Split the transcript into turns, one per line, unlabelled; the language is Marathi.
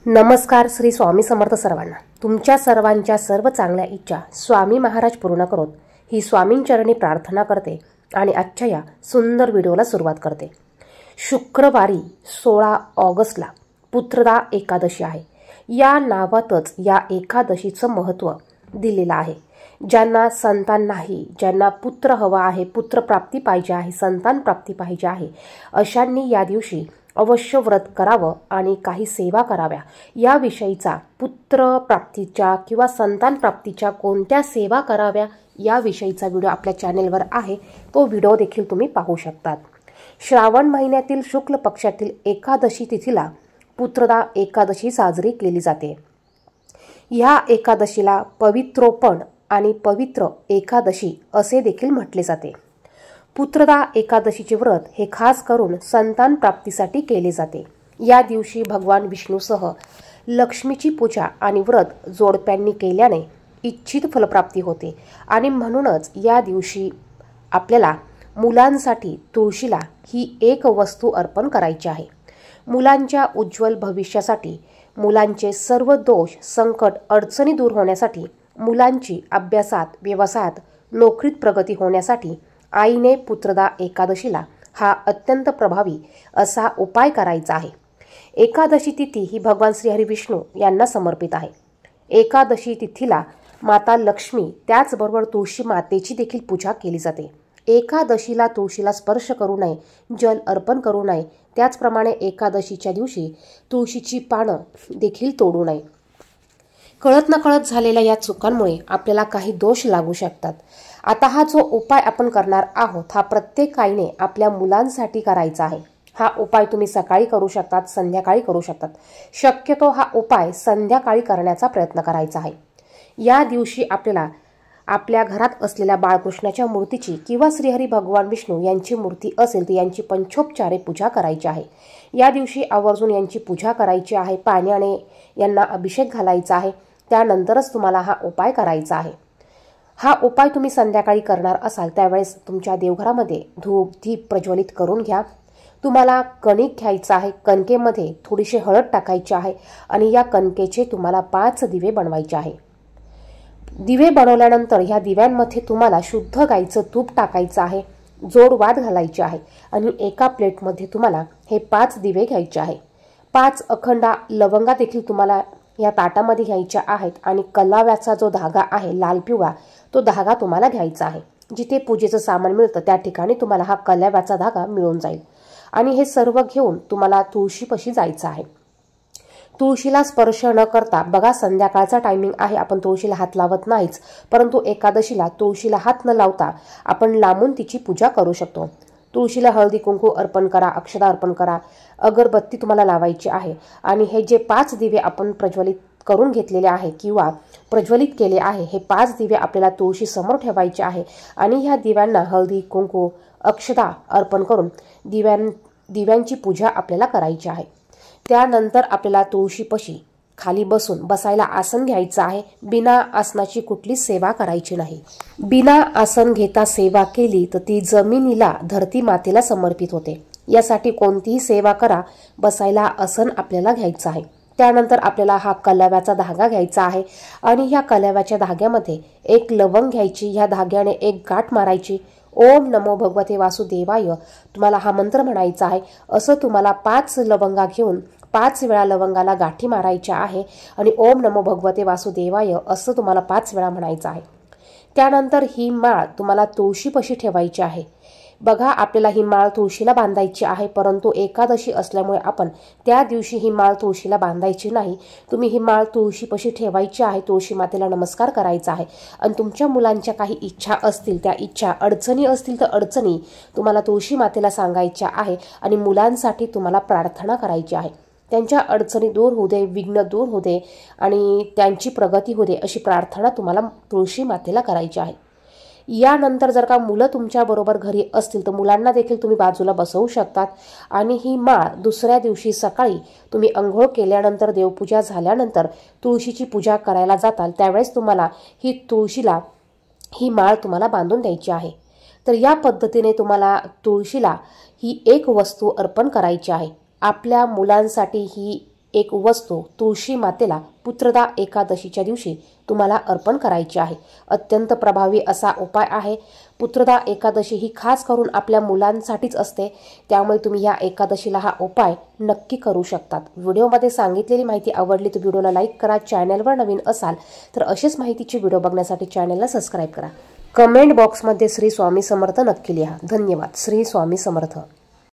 नमस्कार. श्री स्वामी समर्थ सर्वांना. तुमच्या सर्वांच्या सर्व चांगल्या इच्छा स्वामी महाराज पूर्ण करोत ही स्वामींचरणी प्रार्थना करते आणि आजच्या या सुंदर व्हिडिओला सुरुवात करते. शुक्रवारी 16 ऑगस्टला पुत्रदा एकादशी आहे. या नावातच या एकादशीचं महत्त्व दिलेलं आहे. ज्यांना संतान नाही, ज्यांना पुत्र हवा आहे, पुत्रप्राप्ती पाहिजे आहे, संतान प्राप्ती पाहिजे आहे, अशांनी या दिवशी अवश्य व्रत करावं आणि काही सेवा कराव्या. याविषयीचा पुत्रप्राप्तीच्या किंवा संतान प्राप्तीच्या कोणत्या सेवा कराव्या याविषयीचा व्हिडिओ आपल्या चॅनेलवर आहे. तो व्हिडिओ देखील तुम्ही पाहू शकतात. श्रावण महिन्यातील शुक्ल पक्षातील एकादशी तिथीला पुत्रदा एकादशी साजरी केली जाते. ह्या एकादशीला पवित्रोपण आणि पवित्र एकादशी असे देखील म्हटले जाते. पुत्रदा एकादशीचे व्रत हे खास करून संतान प्राप्तीसाठी केले जाते. या दिवशी भगवान विष्णूसह लक्ष्मीची पूजा आणि व्रत जोडप्यांनी केल्याने इच्छित फलप्राप्ती होते आणि म्हणूनच या दिवशी आपल्याला मुलांसाठी तुळशीला ही एक वस्तू अर्पण करायची आहे. मुलांच्या उज्ज्वल भविष्यासाठी, मुलांचे सर्व दोष, संकट, अडचणी दूर होण्यासाठी, मुलांची अभ्यासात, व्यवसायात, नोकरीत प्रगती होण्यासाठी आईने पुत्रदा एकादशीला हा अत्यंत प्रभावी असा उपाय करायचा आहे. एकादशी तिथी ही भगवान श्रीहरी विष्णू यांना समर्पित आहे. एकादशी तिथीला माता लक्ष्मी त्याचबरोबर तुळशी मातेची देखील पूजा केली जाते. एकादशीला तुळशीला स्पर्श करू नये, जल अर्पण करू नये. त्याचप्रमाणे एकादशीच्या दिवशी तुळशीची पानं देखील तोडू नये. कळत नकळत झालेल्या या चुकांमुळे आपल्याला काही दोष लागू शकतात. आता हा जो उपाय आपण करणार आहोत हा प्रत्येक आईने आपल्या मुलांसाठी करायचा आहे. हा उपाय तुम्ही सकाळी करू शकतात, संध्याकाळी करू शकतात. शक्यतो हा उपाय संध्याकाळी करण्याचा प्रयत्न करायचा आहे. या दिवशी आपल्याला आपल्या घरात असलेल्या बाळकृष्णाच्या मूर्तीची किंवा श्रीहरी भगवान विष्णू यांची मूर्ती असेल तर यांची पंचोपचारे पूजा करायची आहे. या दिवशी आवर्जून यांची पूजा करायची आहे. पाण्याने यांना अभिषेक घालायचा आहे. त्यानंतरच तुम्हाला हा उपाय करायचा आहे. हा उपाय तुम्ही संध्याकाळी करणार असाल त्यावेळेस तुमच्या देवघरामध्ये धूप दीप प्रज्वलित करून घ्या. तुम्हाला कणिक घ्यायचं आहे. कणकेमध्ये थोडीशी हळद टाकायची आहे आणि या कणकेचे तुम्हाला 5 दिवे बनवायचे आहे. दिवे बनवल्यानंतर ह्या दिव्यांमध्ये तुम्हाला शुद्ध गाईचं तूप टाकायचं आहे. जोड वात घालायची आहे आणि एका प्लेटमध्ये तुम्हाला हे 5 दिवे घ्यायचे आहे. 5 अखंडा लवंगा देखील तुम्हाला या ताटामध्ये घ्यायच्या आहेत आणि कलाव्याचा जो धागा आहे लाल पिवळा तो धागा तुम्हाला घ्यायचा आहे. जिथे पूजेचं सामान मिळतं त्या ठिकाणी तुम्हाला हा कलाव्याचा धागा मिळून जाईल आणि हे सर्व घेऊन तुम्हाला तुळशीपाशी जायचं आहे. तुळशीला स्पर्श न करता, बघा संध्याकाळचा टायमिंग आहे, आपण तुळशीला हात लावत नाहीच, परंतु एकादशीला तुळशीला हात न लावता आपण लांबून तिची पूजा करू शकतो. तुळशीला हळदी कुंकू अर्पण करा, अक्षता अर्पण करा, अगरबत्ती तुम्हाला लावायची आहे आणि हे जे 5 दिवे आपण प्रज्वलित करून घेतलेले आहे किंवा प्रज्वलित केले आहे हे 5 दिवे आपल्याला तुळशी समोर ठेवायचे आहे आणि ह्या दिव्यांना हळदी कुंकू अक्षता अर्पण करून दिव्यांची पूजा आपल्याला करायची आहे. त्यानंतर आपल्याला तुळशीपाशी खाली बसायला आसन घ्यायचं आहे. बिना आसनाची कुठलीच सेवा करायची नाही. बिना आसन घेता सेवा केली तर ती जमिनीला, धरती मातेला समर्पित होते. यासाठी कोणतीही सेवा करा, बसायला आसन आपल्याला घ्यायचं आहे. त्यानंतर आपल्याला हा कलाव्याचा धागा घ्यायचा आहे आणि ह्या कलाव्याच्या धाग्यामध्ये एक लवंग घ्यायची. ह्या धाग्याने एक गाठ मारायची. ओम नमो भगवते वासुदेवाय तुम्हाला हा मंत्र म्हणायचा आहे. असं तुम्हाला 5 लवंगा घेऊन 5 वेळा लवंगाला गाठी मारायच्या आहे आणि ओम नमो भगवते वासुदेवाय असं तुम्हाला 5 वेळा म्हणायचं आहे. त्यानंतर ही माळ तुम्हाला तुळशीपाशी ठेवायची आहे. बघा आपल्याला ही माळ तुळशीला बांधायची आहे, परंतु एकादशी असल्यामुळे आपण त्या दिवशी ही माळ तुळशीला बांधायची नाही. तुम्ही ही माळ तुळशीपाशी ठेवायची आहे. तुळशी मातेला नमस्कार करायचा आहे आणि तुमच्या मुलांच्या काही इच्छा असतील, त्या इच्छा, अडचणी असतील तर अडचणी तुम्हाला तुळशी मातेला सांगायच्या आहे आणि मुलांसाठी तुम्हाला प्रार्थना करायची आहे. त्यांच्या अडचणी दूर होऊ दे, विघ्न दूर होऊ दे आणि त्यांची प्रगती होऊ दे अशी प्रार्थना तुम्हाला तुळशी मातेला करायची आहे. यानंतर जर का मुलं तुमच्याबरोबर घरी असतील तर मुलांना देखील तुम्ही बाजूला बसवू शकतात आणि ही माळ दुसऱ्या दिवशी सकाळी तुम्ही अंघोळ केल्यानंतर, देवपूजा झाल्यानंतर तुळशीची पूजा करायला जाताल त्यावेळेस तुम्हाला ही माळ तुम्हाला बांधून द्यायची आहे. तर या पद्धतीने तुम्हाला तुळशीला ही एक वस्तू अर्पण करायची आहे. आपल्या मुलांसाठी ही एक वस्तू तुळशी मातेला पुत्रदा एकादशीच्या दिवशी तुम्हाला अर्पण करायची आहे। अत्यंत प्रभावी असा उपाय आहे। पुत्रदा एकादशी ही खास करून आपल्या मुलांसाठीच असते, त्यामुळे तुम्ही या एकादशीला हा उपाय नक्की करू शकतात। व्हिडिओमध्ये सांगितलेली माहिती आवडली तर व्हिडिओला लाईक करा। चॅनलवर नवीन असाल तर अशीच माहितीची व्हिडिओ बघण्यासाठी चॅनलला सबस्क्राईब करा। कमेंट बॉक्समध्ये श्री स्वामी समर्थ नक्की लिहा। धन्यवाद। श्री स्वामी समर्थ।